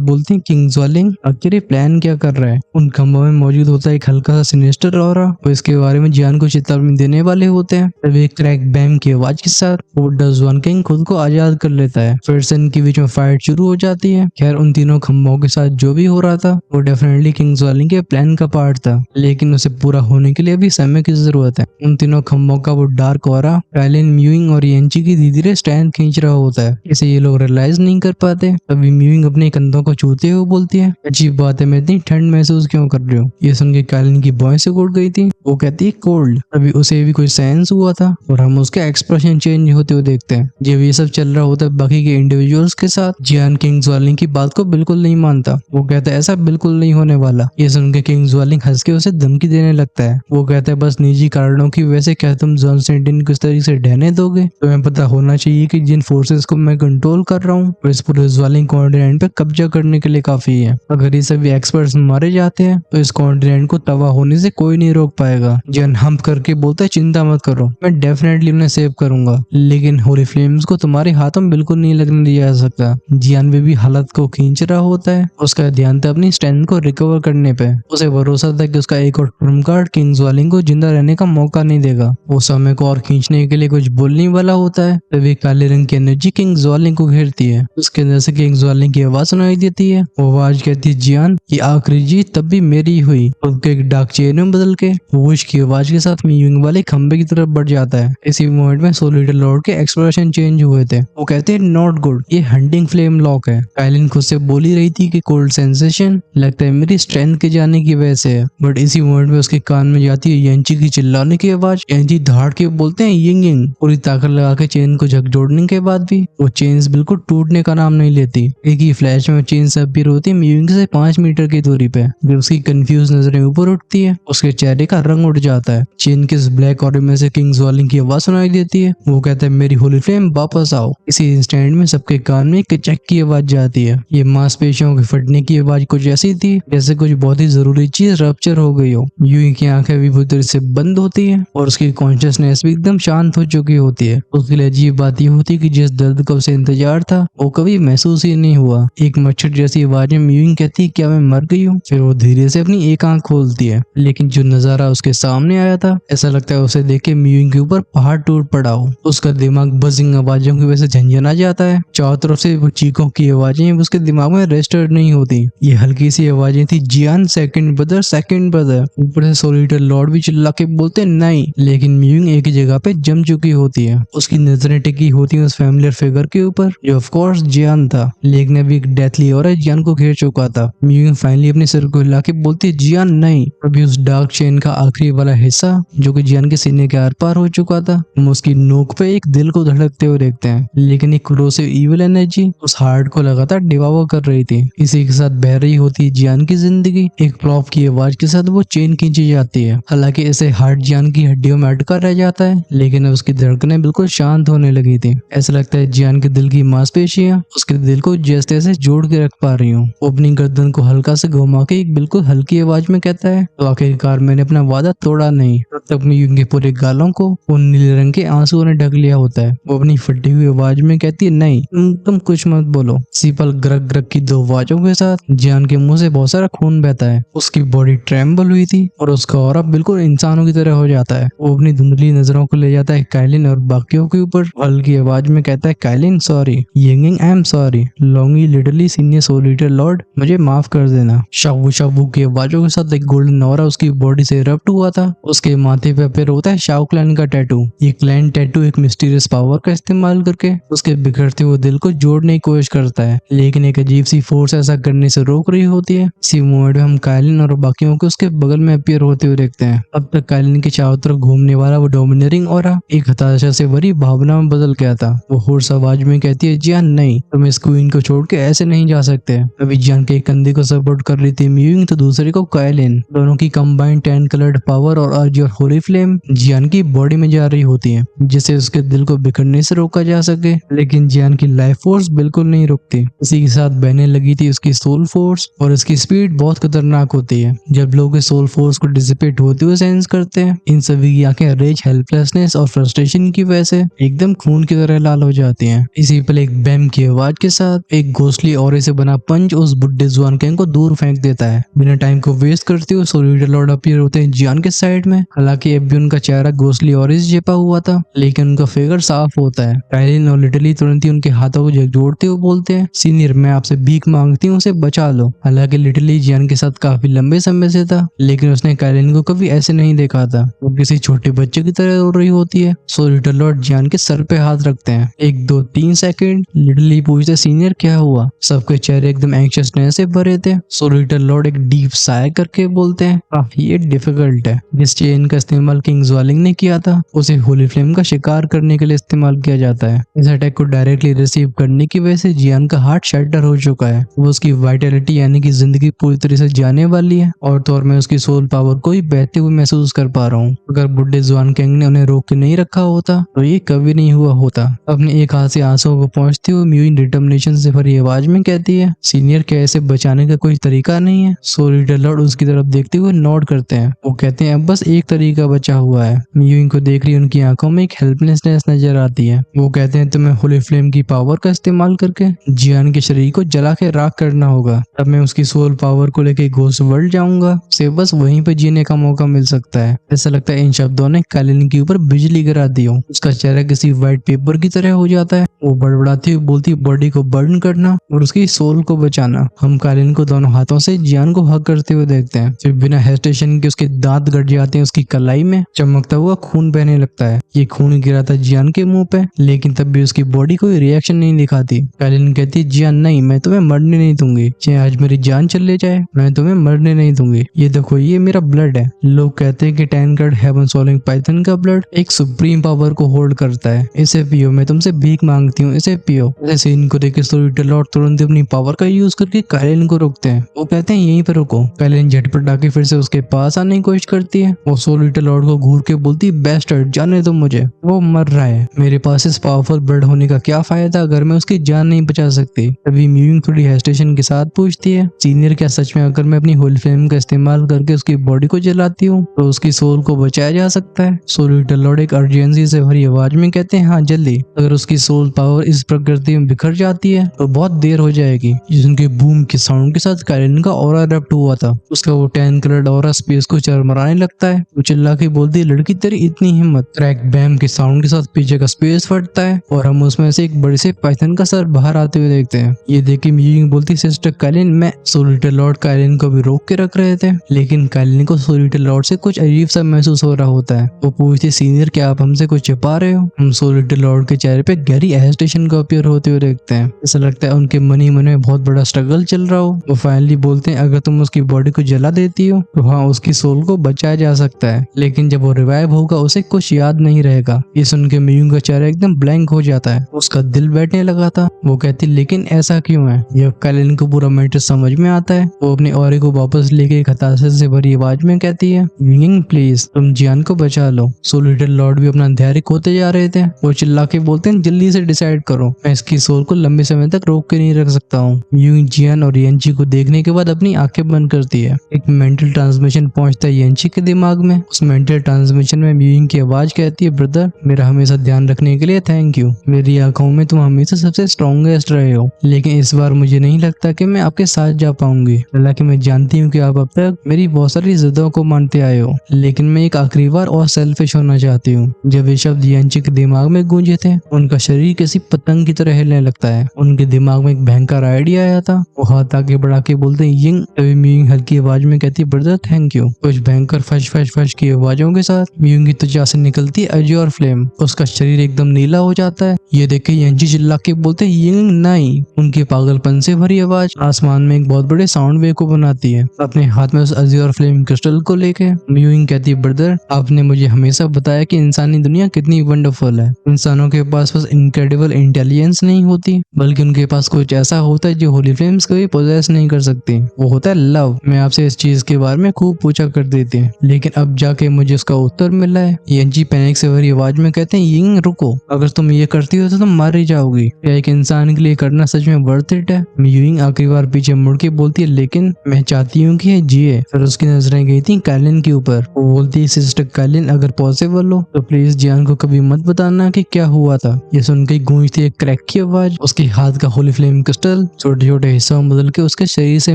बोलती है, किंग ज्वालिंग आखिर ये प्लान क्या कर रहा है? उन खम्भों में मौजूद होता है एक हल्का सा सिनिस्टर ऑरा, वो इसके बारे में जियान को चेतावनी देने वाले होते हैं। तब एक क्रैक बैम की आवाज के साथ वो जुआन किंग खुद को आजाद कर लेता है। फिर से इनके बीच में फाइट शुरू हो जाती है। खैर उन तीनों खम्भों के साथ जो भी हो रहा था वो डेफिनेटली किंग ज्वालिंग के प्लान का पार्ट था, लेकिन उसे पूरा होने के लिए भी समय की जरूरत है। उन तीनों खम्भों का वो डार्क ऑरा काइलिन, म्यूइंग और येंची की धीरे धीरे स्ट्रेंथ खींच रहा होता है। इसे ये लोग रियलाइज नहीं कर पाते। तभी म्यूइंग अपने कंधों को छूते हुए बोलती है, अजीब बात है, मैं इतनी ठंड महसूस क्यों कर रही हूँ? ये सुन के काइलिन की भौं से उड़ गई थी। वो कहती है कोल्ड। अभी उसे भी कोई सेंस हुआ था और हम उसका एक्सप्रेशन चेंज होते हुए देखते हैं। जब ये सब चल रहा होता है बाकी के इंडिविजुअल्स के साथ, जियान किंग ज्वालिंग की बात को बिल्कुल नहीं मानता। वो कहता है ऐसा बिल्कुल नहीं होने वाला। ये सुन के किंग ज्वालिंग हंस के उसे धमकी देने लगता है। वो कहता है बस निजी कारणों की वजह से क्या तुम जॉन सेंटिन को इस तरीके से ढहने दोगे? तुम्हें पता होना चाहिए कि जिन फोर्सेस को मैं कंट्रोल कर रहा हूँ वो इस पूरे ज्वालिंग कॉन्टिनेंट पे कब्जा करने के लिए काफी है। अगर ये सभी एक्सपर्ट्स मारे जाते हैं तो इस कॉन्टिनेंट को तबाह होने से कोई नहीं रोक पाएगा। जियान हम्प करके बोलता है, चिंता मत करो, मैं डेफिनेटली उन्हें सेव करूंगा, लेकिन होली फ्लेम्स को तुम्हारे हाथों में बिल्कुल नहीं लगने दिया जा सकता। जियान भी हालत को खींच रहा होता है। उसका ध्यान था अपनी स्ट्रेंथ को रिकवर करने पे। उसे भरोसा था कि उसका एक और ट्रम्प कार्ड किंग ज्वालिंग को जिंदा रहने का मौका नहीं देगा। वो समय को और खींचने के लिए कुछ बोलने वाला होता है, तभी काले रंग की एनर्जी किंग ज्वालिंग को घेरती है। उसके अंदर से किंग ज्वालिंग की आवाज सुनाई देती है। वो आवाज कहती है, जियान ये आखिरी जीत तब भी मेरी हुई। उसके एक डार्क चेन में बदल के वूश की आवाज के साथ म्यूइंग वाले खंबे की तरफ बढ़ जाता है। इसी मोमेंट में सो लिटिल लॉर्ड के एक्सप्रेशन चेंज हुए थे। वो कहते हैं नॉट गुड, ये हंटिंग फ्लेम लॉक है। काइलिन खुद से बोल ही रही थी कि कोल्ड सेंसेशन लगता है मेरी स्ट्रेंथ के जाने की वजह से है, बट इसी मोमेंट में उसके कान में जाती है येंची की चिल्लाने की आवाज। येंची धाड़ के बोलते हैं, यिंग यिंग। पूरी ताकत लगा के चेन को झकझोड़ने के बाद भी वो चेन्स बिल्कुल टूटने का नाम नहीं लेती। एक ही फ्लैश में चेन अपीयर होती है म्यूइंग से 5 मीटर की दूरी पे। जब उसकी कंफ्यूज नजरें ऊपर उठती है, उसके चेहरे का रंग उड़ जाता है। चेन के ब्लैक ऑरे में से किंग ज्वालिंग की आवाज सुनाई देती है। वो कहता है, मेरी होली फ्लेम वापस आओ। इसी इंस्टेंट में सबके कान में एक चक की आवाज जाती है। ये मांसपेशियों के फटने की आवाज कुछ ऐसी थी जैसे कुछ बहुत ही जरूरी चीज रप्चर हो गई हो। यूं की आंखें भी पूरी तरह से बंद होती है और उसकी कॉन्शियसनेस भी एकदम शांत हो चुकी होती है। उसके लिए अजीब बात यह होती है कि जिस दर्द का उसे इंतजार था वो कभी महसूस ही नहीं हुआ। एक मच्छर जैसी आवाज में म्यूइंग कहती है, क्या मैं मर गई हूँ? फिर वो धीरे से अपनी एक आंख खोलती है, लेकिन जो नजारा उसके सामने आया था, ऐसा लगता है उसे देख के म्यूइंग के ऊपर पहाड़ टूट पड़ा हो। उसका दिमाग बजिंग आवाजों की वजह से झंझना जाता है। चारों तरफ से वो चीखों की आवाजें उसके दिमाग में रजिस्टर्ड नहीं होती। ये हल्की सी आवाजें थी, जियान सेकंड ब्रदर, सेकंड ब्रदर। ऊपर से सो लिटिल लॉर्ड भी चिल्ला के बोलते नहीं, लेकिन म्यूइंग एक जगह पे जम चुकी होती है। उसकी नजरें टिकी होती है उस फैमिलियर फिगर के ऊपर जो ऑफ कोर्स जियान था, लेकिन अभी एक डेथली और जियान को घेर चुका था। म्यूइंग फाइनली अपने सिर को हिला के बोलती है, जियान नहीं। अभी उस डार्क चेन का आखिरी वाला हिस्सा जो कि जियान के सीने के आर पार हो चुका था, हम उसकी नोक पे एक दिल को धड़कते हुए देखते हैं, लेकिन एक क्रोसिव इविल एनर्जी उस हार्ट को लगातार डिवावर कर रही थी। इसी के साथ बह रही होती जियान की जिंदगी। एक प्लॉप की आवाज के साथ वो चेन खींची जाती है। हालांकि इसे हार्ट जियान की हड्डियों में अटका रह जाता है, लेकिन उसकी धड़कनें बिल्कुल शांत होने लगी थी। ऐसा लगता है जियान के दिल की मांसपेशियां उसके दिल को जैसे तैसे जोड़ के रख पा रही हूँ। वो अपनी गर्दन को हल्का से घुमा के एक बिल्कुल हल्की आवाज में कहता है, तो आखिरकार मैंने अपना वादा तोड़ा नहीं। तब म्यूइंग के पूरे गालों को उन नीले रंग के आंसुओं ने ढक लिया होता है। वो अपनी फटी हुई आवाज में कहती है, नहीं तुम कुछ मत बोलो। सीपल ग्रग ग्रग की 2 आवाजों के साथ जियान के मुंह से बहुत सारा खून बहता है। उसकी बॉडी ट्रेम्बल हुई थी और उसका ऑरा बिल्कुल इंसानों की तरह हो जाता है। वो अपनी धुंधली नजरों को ले जाता है काइलिन और बाकियों के ऊपर। हल्की आवाज में कहता है, Kaelin sorry, Ying I am sorry, Longi literally senior so little Lord, मुझे माफ कर देना। शावू शावू की आवाजों के साथ एक गोल्डन ऑरा उसकी बॉडी से इरप्ट हुआ था। उसके माथे पे फिर होता है शाओ क्लैन का टैटू। ये क्लैन टैटू एक मिस्टीरियस पावर का इस्तेमाल करके उसके बिखरते हुए दिल को जोड़ने की कोशिश करता है, लेकिन एक अजीब सी फोर्स ऐसा करने से रोक रही होती है। इसी मोमेंट में हम काइलिन और बाकियों को उसके बगल में अपीयर होते हुए देखते हैं। अब तक काइलिन के चारों तरफ घूमने वाला वो डोमिनेटिंग ऑरा एक हताशा से भरी भावना में बदल गया था। वो होर्स आवाज में कहती है, जियान नहीं, तुम इस क्वीन को छोड़ के ऐसे नहीं जा सकते। अभी जियान के एक कंधे को सपोर्ट कर रही थी म्यूइंग, तो दूसरे को कायलिन। दोनों की कंबाइंड 10 कलर्ड पावर और अर्ज और होली फ्लेम जियान की बॉडी में जा रही होती है, जिससे उसके दिल को बिखरने से रोका जा सके। लेकिन जियान की लाइफ फोर्स बिल्कुल नहीं रुकती। इसी के साथ बहने लगी थी उसकी सोल फोर्स, और इसकी स्पीड बहुत खतरनाक होती है। जब लोग इस सोल फोर्स को डिसिपेट होते हुए सेंस करते हैं, इन सभी की आंखें रेज, हेल्पलेसनेस और फ्रस्ट्रेशन की वजह से एकदम खून की तरह लाल हो जाती हैं। इसी पर एक बैम की आवाज के साथ एक घोसली और से बना पंच उस बुड्ढे जुआन कैंग को दूर फेंक देता है। बिना टाइम को वेस्ट करते हुए सोलिटर लॉर्ड अपीयर होते हैं जियान के साइड में। हालांकि अब भी उनका चेहरा घोसली और जेपा हुआ था, लेकिन उनका फिगर साफ होता है। कायलिन और लिटरली तुरंत ही उनके हाथों को जोड़ते हुए बोलते हैं, सीनियर मैं आपसे भीख मांगती हूँ, उसे बचा लो। हालांकि लिटरली जियान के साथ काफी लंबे समय से था, लेकिन उसने कायलिन को कभी ऐसे नहीं देखा था। वो किसी छोटे बच्चे की तरह रो रही होती है। सो लिटिल लॉर्ड जियान के सर पे हाथ रखते हैं। 1 2 3 सेकंड लिटरली पूछते, सीनियर क्या हुआ? सबके चेहरे एकदम एंग्शियसनेस से भरे थे। सो लिटिल लॉर्ड एक डीप साय करके बोलते हैं, काफी ये डिफिकल्ट है। जिस चेन का इस्तेमाल किंग ज्वालिंग ने किया था, उसे होली फ्लेम का शिकार करने के लिए इस्तेमाल किया जाता है। इस अटैक को डायरेक्टली रिसीव करने की वजह से जियान का हार्ट शटर हो चुका है। वो उसकी वाइटलिटी यानी कि जिंदगी पूरी तरह से जाने वाली है, और तो और मैं उसकी सोल पावर को ही बहते हुए महसूस कर पा रहा हूँ। अगर बुड्ढे जुआन कैंग ने उन्हें रोक के नहीं रखा होता तो ये कभी नहीं हुआ होता। अपने एक हाथ से आंसुओं को पहुंचते हुए म्यूइन डिटर्मिनेशन से भरी आवाज में कहती है, सीनियर क्या इसे बचाने का कोई तरीका नहीं है? सो लिटिल लॉर्ड उसकी तरफ देखते हुए नोट करते हैं। वो कहते हैं अब बस एक तरीका बचा हुआ है। म्यूइन को देख रही उनकी आंखों में एक हेल्पलेसनेस नजर आती है। वो कहते हैं तुम्हें होली फ्लेम की पावर का इस्तेमाल करके जियान के शरीर को जला के राख करना होगा। तब मैं उसकी सोल पावर को लेके घोस्ट वर्ल्ड जाऊंगा। उसे बस वहीं पे जीने का मौका मिल सकता है। ऐसा लगता है इन शब्दों ने कायलिन के ऊपर बिजली गिरा दी हो। उसका चेहरा किसी व्हाइट पेपर की तरह हो जाता है। वो बड़बड़ाती हुई बोलती, बॉडी को बर्न करना और उसकी सोल को बचाना। हम कायलिन को दोनों हाथों से जियान को हक करते हुए देखते हैं। फिर बिना हेजिटेशन के उसके दांत गड़ जाते हैं उसकी कलाई में। चमकता हुआ खून बहने लगता है। ये खून गिरा था जियान के मुंह पे, लेकिन तब भी उसकी बॉडी कोई रिएक्शन नहीं दिखाती। कायलिन कहती है, जियान नहीं, मैं तुम्हें मरने नहीं दूंगी। चाहे आज मेरी जान चले जाए, मैं तुम्हें मरने नहीं दूंगी। ये देखो, ये मेरा ब्लड है। लोग कहते हैं कि 10 कलर्ड हेवन सोलिंग पाइथन का ब्लड एक सुप्रीम पावर को होल्ड करता है। इसे पियो, मैं तुमसे भीख मांगती हूँ, इसे पियो। ऐसे सीन को देख के लिटिल लॉर्ड तुरंत अपनी पावर का यूज करके कायलिन को रोकते हैं। वो कहते हैं यहीं पर रुको। कायलिन झटपट आके फिर से उसके पास आने की कोशिश करती है। वो सो लिटिल लॉर्ड को घूर के बोलती, बेस्टर्ड जाने दो मुझे, वो मर रहा है। मेरे पास इस पावरफुल ब्लड होने का क्या फायदा अगर मैं उसकी जान नहीं बचा सकती। तभी म्यूइंग थोड़ी हेजिटेशन के साथ पूछती है, सीनियर क्या सच में अगर मैं अपनी होली फ्लेम का इस्तेमाल करके उसकी बॉडी को जलाती हूँ तो उसकी सोल को बचाया जा सकता है? सो लिटिल लॉर्ड एक अर्जेंसी से भरी आवाज में कहते हैं, हाँ जल्दी। अगर उसकी सोल पावर इस प्रकृति में बिखर जाती है तो बहुत देर हो जाएगी। जिनके बूम के साउंड के साथ कायलिन का ऑरा इरप्ट हुआ था। उसका वो 10 कलर्ड ऑरा स्पेस को चरमराने लगता है। वो चिल्ला के बोलती है, लड़की तेरी इतनी हिम्मत। क्रैक बैम के साउंड के साथ पीछे का स्पेस फटता है और हम उसमें से एक बड़े से पाइथन का सर बाहर आते हुए देखते हैं। ये देख के म्यूइंग बोलती, सिस्टर कायलिन मैं। सो लिटिल लॉर्ड कायलिन को भी रोक के रख रहे थे, लेकिन कायलिन को सो लिटिल लॉर्ड से कुछ अजीब सा महसूस हो रहा होता है। वो पूछती, सीनियर क्या आप हमसे कुछ छिपा रहे हो? हम सो लिटिल लॉर्ड के चेहरे पे गहरी हेजिटेशन का अपीयर होते हुए देखते हैं। ऐसा लगता है उनके मन ही मन में बहुत बड़ा स्ट्रगल चल रहा हो। वो फाइनली बोलते हैं, अगर तुम उसकी बॉडी को जला देती हो तो हाँ, उसकी सोल को बचाया जा सकता है, लेकिन जब वो रिवाइव होगा उसे कुछ याद नहीं रहेगा। ये सुन के म्यूइंग का चेहरा एकदम ब्लैंक हो जाता है। उसका दिल बैठने लगा था। वो कहती, लेकिन ऐसा क्यों है? ये कायलिन को पूरा मैटर समझ में आता है। वो अपने ऑरे को वापस लेके एक हताशा से भरी आवाज में कहती है, म्यूइंग प्लीज तुम जियान को बचा लो। सो लिटिल लॉर्ड भी अपना धैर्य खोते जा रहे थे। वो चिल्ला के बोलते हैं, जल्दी से डिसाइड करो, मैं इसकी सोल को लंबे समय तक रोक के नहीं रख सकता हूँ। म्यूइंग जियान और येंची को देखने के बाद अपनी आंखें बंद करती है। एक मेंटल ट्रांसमिशन पहुंचता है येंची के दिमाग में। उस मेंटल ट्रांसमिशन में म्यूइंग की आवाज कहती है, ब्रदर मेरा हमेशा ध्यान रखने के लिए थैंक यू। मेरी आंखों में तुम हमेशा सबसे स्ट्रॉन्गेस्ट रहे हो, लेकिन इस बार मुझे नहीं लगता कि मैं आपके साथ जा पाऊंगी। हालांकि मैं जानती हूँ कि आप अब तक मेरी बहुत सारी जिद्दों को मानते आए हो, लेकिन मैं एक आखिरी बार और सेल्फिश होना चाहती हूँ। जब ये शब्द येंची के दिमाग में गूंजे थे, उनका शरीर किसी पतंग की तरह हिलने लगता है। उनके दिमाग में एक भयंकर आइडिया आया था। वो हाथ आगे बढ़ा के बोलते हैं, यिंग। तभी म्यूइंग हल्की आवाज में कहती है, ब्रदर थैंक यू। कुछ भयंकर फश फश फश की आवाजों के साथ म्यूइंग की त्वचा से निकलती है अज्योर फ्लेम। उसका शरीर एकदम नीला हो जाता है। ये देख के येंची चिल्ला के बोलते हैं, यिंग नहीं। उनके पागलपन से भरी आवाज आसमान में एक बहुत बड़े साउंड वेव को बनाती है। अपने हाथ में उस अज्योर फ्लेम क्रिस्टल को लेके म्यूइंग कहती है, ब्रदर आपने मुझे हमेशा बताया कि इंसानी दुनिया कितनी वंडरफुल है। इंसानों के पास बस इनक्रेडिबल इंटेलिजेंस नहीं होती होती, बल्कि उनके पास कुछ ऐसा होता है जो होली फ्लेम्स कभी पोजेस नहीं कर सकती। वो होता है लव। मैं आपसे इस चीज के बारे में खूब पूछा करती थी, लेकिन अब जाके मुझे उसका उत्तर मिला है। यंजी पैनिक से भरी आवाज में कहते हैं, यिंग रुको, अगर तुम ये करती हो तो तुम मार ही जाओगी। क्या एक इंसान के लिए करना सच में वर्थ इट है? यूइंग आखिरी बार पीछे मुड़ के बोलती है, लेकिन मैं चाहती हूँ कि ये जिए। फिर उसकी नजरें गई थी कालिन के ऊपर। वो बोलती है, सिस्टर कालिन, अगर पॉसिबल हो तो प्लीज जियान को कभी मत बताना कि क्या हुआ था। ये सुन के गूंजती एक क्रैक की आवाज। उसके हाथ का होली फ्लेम क्रिस्टल छोटे छोटे हिस्सों में बदल के उसके शरीर से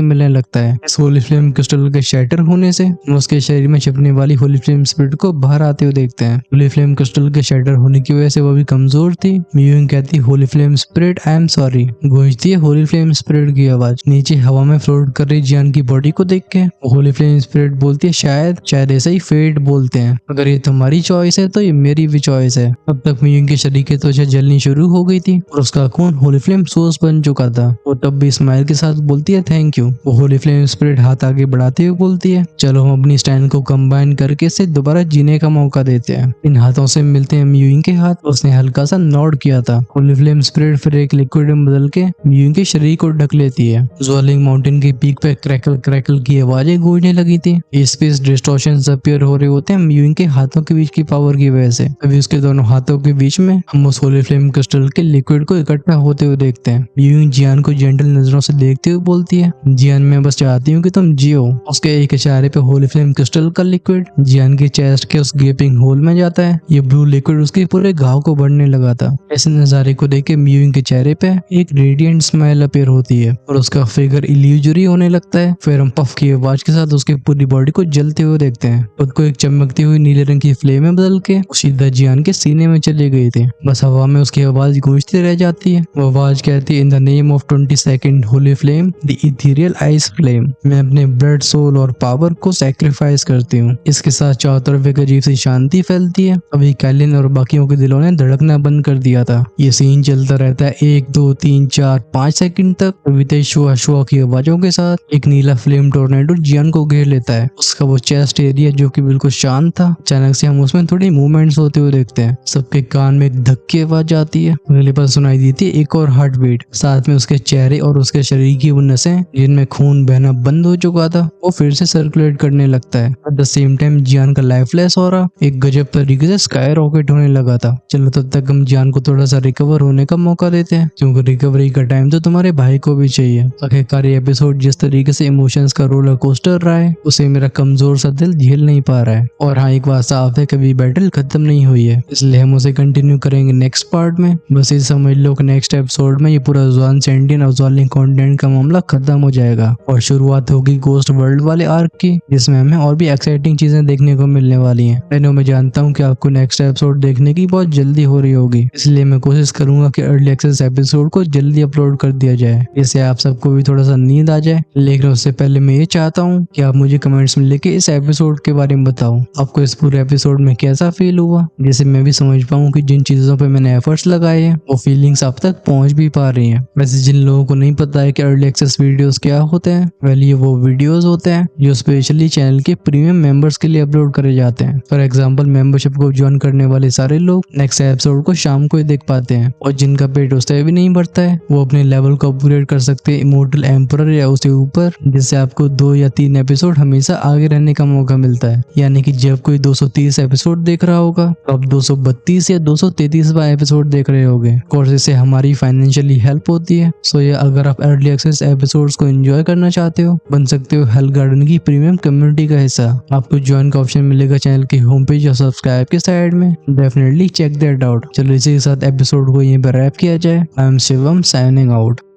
मिलने लगता है। इस होली फ्लेम क्रिस्टल के शैटर होने से हम उसके शरीर में छिपने वाली होली फ्लेम स्पिरिट को बाहर आते हुए देखते हैं। होली फ्लेम क्रिस्टल के शैटर होने की वजह से वो भी कमजोर थी। म्यूइंग कहती, holy flame spirit I am sorry. गूंजती है होली फ्लेम स्पिरिट की आवाज। नीचे हवा में फ्लोट कर रही जियान की बॉडी को देख के होली फ्लेम स्पिरिट बोलती है, शायद ऐसा ही फेट बोलते हैं। अगर ये तुम्हारी चॉइस है तो ये मेरी भी चॉइस है। अब तक म्यूइंग के शरीर की त्वचा जलनी शुरू हो गई थी और उसका खून होली फ्लेम सोर्स बन चुका था। वो तब भी स्माइल के साथ बोलती है, थैंक यू। वो होली फ्लेम स्पिरिट हाथ आगे बढ़ाते हुए बोलती है, चलो हम अपनी स्टैंड को कंबाइन करके इसे दोबारा जीने का मौका देते हैं। इन हाथों से मिलते हैं म्यूइंग के हाथ। उसने हल्का सा नॉड किया था। होली फ्लेम स्पिरिट फिर एक लिक्विड में बदल के म्यूइंग के शरीर को ढक लेती है। ज्वेलिंग माउंटेन के पीक पे क्रैकल क्रैकल की आवाजें गूंजने लगी थी। स्पेस डिस्टॉर्शंस अपीयर हो रहे होते हैं म्यूइंग के हाथों के बीच की पावर की वजह से। अभी उसके दोनों हाथों के बीच में हम उस होली फ्लेम क्रिस्टल के लिक्विड को इकट्ठा होते हुए देखते हैं। म्यूइंग जियान को जेंटल नजरों से देखते हुए बोलती है, जियान मैं बस चाहती हूँ कि तुम जियो। उसके एक इशारे पे होली फ्लेम क्रिस्टल का लिक्विड जियान के चेस्ट के उस गेपिंग होल में जाता है। ये ब्लू लिक्विड उसके पूरे घाव को बढ़ने लगा था। ऐसे नजारे को देख के म्यूइंग के चेहरे पे एक रेडिएंट स्माइल अपीयर होती है और उसका फिगर इल्यूजरी होने लगता है। फिर हम पफ की आवाज के साथ उसकी पूरी बॉडी को जलते हुए देखते हैं। खुद को एक चमकती हुई नीले रंग की फ्लेम में बदल के सीधा जियान के सीने में चले गए थे। बस हवा में उसकी आवाज गूंजती रह जाती है। वो आवाज कहती है, in the name of 22nd Holi flame, the ethereal ice flame, मैं अपने ब्लड, सोल और पावर को सैक्रिफाइस करती हूँ। इसके साथ चारों तरफ एक अजीब सी शांति फैलती है। अभी कैलिन और बाकियों के दिलों ने धड़कना बंद कर दिया था। ये सीन चलता रहता है 1 2 3 4 5 सेकंड तक। अभी तेज शुआ शुआ की आवाजों के साथ एक नीला फ्लेम टोर्नेडो जियान को घेर लेता है। उसका वो चेस्ट एरिया जो कि बिल्कुल शांत था, अचानक से हम उसमें थोड़ी मूवमेंट्स होते हुए देखते हैं। सबके कान में एक धक्के आवाज आती है। अगले पर सुनाई देती है एक और हार्ट बीट। साथ में उसके चेहरे और उसके शरीर की वो नसें जिनमें खून बहना बंद हो चुका था, वो फिर से सर्कुलेट करने लगता है। एट द सेम टाइम जियान का लाइफलेस हो रहा एक गजब तरीके से स्काई रॉकेट होने लगा था। चलो तब तक हम जियान को थोड़ा सा रिकवर होने का मौका देते हैं, क्योंकि रिकवरी का टाइम तो तुम्हारे भाई को भी चाहिए। आखिरकार ये एपिसोड जिस तरीके से इमोशंस का रोलर कोस्टर रहा है, उसे मेरा कमजोर सा दिल झेल नहीं पा रहा है। और हाँ, एक बात साफ है, कभी बैटल खत्म नहीं हुई है, इसलिए हम उसे कंटिन्यू करेंगे नेक्स्ट पार्ट में। बस ये समझ लो कि नेक्स्ट एपिसोड में ये पूरा जॉन सेंटिन और जॉलिंग कंटेंट का मामला खत्म हो जाएगा और शुरुआत होगी गोस्ट वर्ल्ड वाले आर्क की, जिसमें हमें और भी एक्साइटिंग चीजें देखने को मिलने वाली हैं। मैं जानता हूँ कि आपको नेक्स्ट एपिसोड देखने की बहुत जल्दी हो रही होगी, इसलिए मैं कोशिश करूंगा कि अर्ली एक्सेस एपिसोड को जल्दी अपलोड कर दिया जाए, जिससे आप सबको भी थोड़ा सा नींद आ जाए। लेकिन उससे पहले मैं ये चाहता हूँ कि आप मुझे कमेंट्स में लेके इस एपिसोड के बारे में बताओ, आपको इस पूरे एपिसोड में कैसा फील हुआ, जिससे मैं भी समझ पाऊँ कि जिन चीजों पे मैंने एफर्ट्स लगाए हैं वो फीलिंग्स आप तक पहुंच भी पा रही हैं। वैसे जिन लोगों को नहीं पता है कि अर्ली एक्सेस वीडियोस क्या होते हैं, वेल ये वो वीडियोस होते हैं जो स्पेशली चैनल के प्रीमियम मेंबर्स के लिए अपलोड करे जाते हैं। फॉर एग्जांपल, मेंबरशिप को ज्वाइन करने वाले सारे लोग नेक्स्ट एपिसोड को शाम को ही देख पाते हैं, और जिनका पेट उससे भी नहीं बढ़ता है वो अपने लेवल को अपग्रेड कर सकते हैं इमोर्टल एम्परर या उससे ऊपर, जिससे आपको 2 या 3 एपिसोड हमेशा आगे रहने का मौका मिलता है। यानी कि जब कोई 230 एपिसोड देख रहा होगा तो आप 232 या 233वां एपिसोड देख रहे होगे। कोर्स इससे हमारी फाइनेंशियली हेल्प होती है। सो ये अगर आप अर्ली एक्सेस एपिसोड्स को एंजॉय करना चाहते हो, बन सकते हो हेल गार्डन की प्रीमियम कम्युनिटी का हिस्सा। आपको ज्वाइन का ऑप्शन मिलेगा चैनल की होम पेज या सब्सक्राइब के साइड में। Definitely check that out. चलो इसी के साथ एपिसोड को यहीं पर रैप किया जाए। I am Shivam signing out.